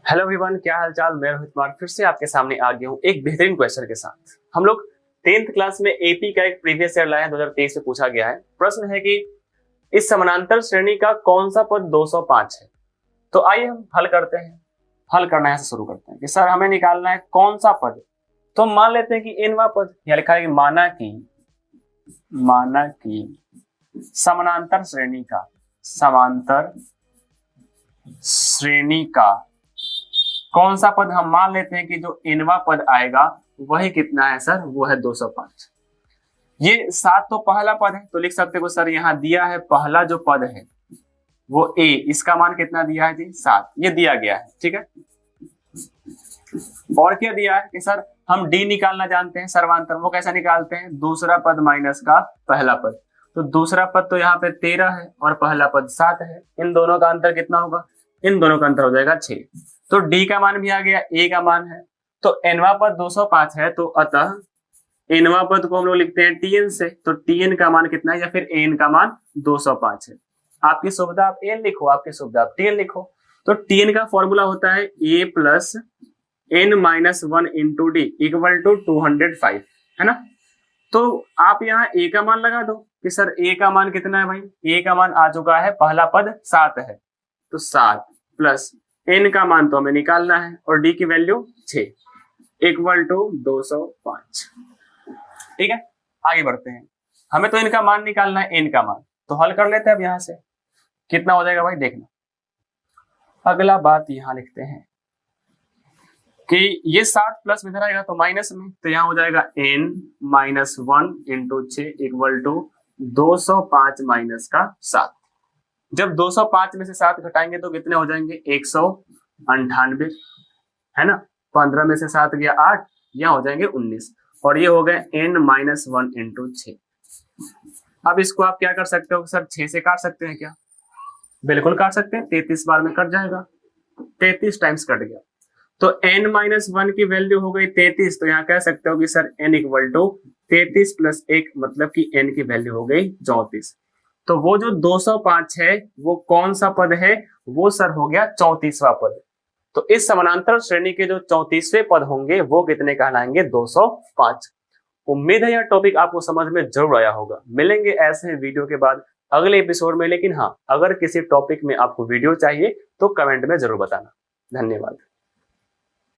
Hello everyone, क्या हालचाल। मैं रोहित कुमार फिर से आपके सामने आ गया हूँ एक बेहतरीन क्वेश्चन के साथ। हम लोग 10th क्लास में एपी का एक प्रीवियस ईयर लाए हैं, 2023 में पूछा गया है। प्रश्न है कि इस समानांतर श्रेणी का कौन सा पद 205 है। तो आइए हम हल करते हैं। हल करना है शुरू करते हैं कि सर हमें निकालना है कौन सा पद। तो हम मान लेते हैं कि एनवा पद, यहाँ लिखा है कि माना कि समानांतर श्रेणी का कौन सा पद हम मान लेते हैं कि जो एनवा पद आएगा वही कितना है सर, वो है 205। ये 7 तो पहला पद है, तो लिख सकते हो सर यहाँ दिया है पहला जो पद है वो ए, इसका मान कितना दिया है जी 7, ये दिया गया है। ठीक है, और क्या दिया है कि सर हम डी निकालना जानते हैं सर्वांतर। वो कैसा निकालते हैं, दूसरा पद माइनस का पहला पद। तो दूसरा पद तो यहाँ पे 13 है और पहला पद 7 है, इन दोनों का अंतर कितना होगा, इन दोनों का अंतर हो जाएगा 6। तो डी का मान भी आ गया, ए का मान है। तो एनवा पद 205 है, तो अतः एनवा पद को हम लोग लिखते हैं टीएन से। तो टीएन का मान कितना है, या फिर एन का मान 205 है। आपकी सुविधा आप एन लिखो, आपकी सुविधा आप टीएन लिखो। तो टीएन का फॉर्मूला होता है A plus N minus 1 into D equal to 205, है ना। तो आप यहाँ ए का मान लगा दो कि सर ए का मान कितना है भाई, ए का मान आ चुका है, पहला पद 7 है, तो 7 प्लस एन का मान तो हमें निकालना है और डी की वैल्यू 6 इक्वल टू 205। ठीक है, आगे बढ़ते हैं। हमें तो इनका मान निकालना है, एन का मान, तो हल कर लेते हैं। अब यहां से कितना हो जाएगा भाई, देखना। अगला बात यहां लिखते हैं कि ये 7 प्लस में इधर आएगा तो माइनस में, तो यहां हो जाएगा n minus 1 into 6 equal to 205 minus का 7। जब 205 में से 7 घटाएंगे तो कितने हो जाएंगे, 198, है ना। 15 में से 7 गया 8, यहाँ हो जाएंगे 19, और ये हो गए n माइनस 1 इंटू 6। अब इसको आप क्या कर सकते हो सर, 6 से काट सकते हैं क्या, बिल्कुल काट सकते हैं। 33 बार में कट जाएगा, 33 टाइम्स कट गया। तो n माइनस 1 की वैल्यू हो गई 33, तो यहाँ कह सकते हो कि sir n equal to 33 plus 1, मतलब कि n की वैल्यू हो गई 34। तो वो जो 205 है वो कौन सा पद है, वो सर हो गया 34वां पद। तो इस समानांतर श्रेणी के जो 34वें पद होंगे वो कितने कहलाएंगे, 205। उम्मीद है यह टॉपिक आपको समझ में जरूर आया होगा। मिलेंगे ऐसे वीडियो के बाद अगले एपिसोड में, लेकिन हाँ, अगर किसी टॉपिक में आपको वीडियो चाहिए तो कमेंट में जरूर बताना। धन्यवाद।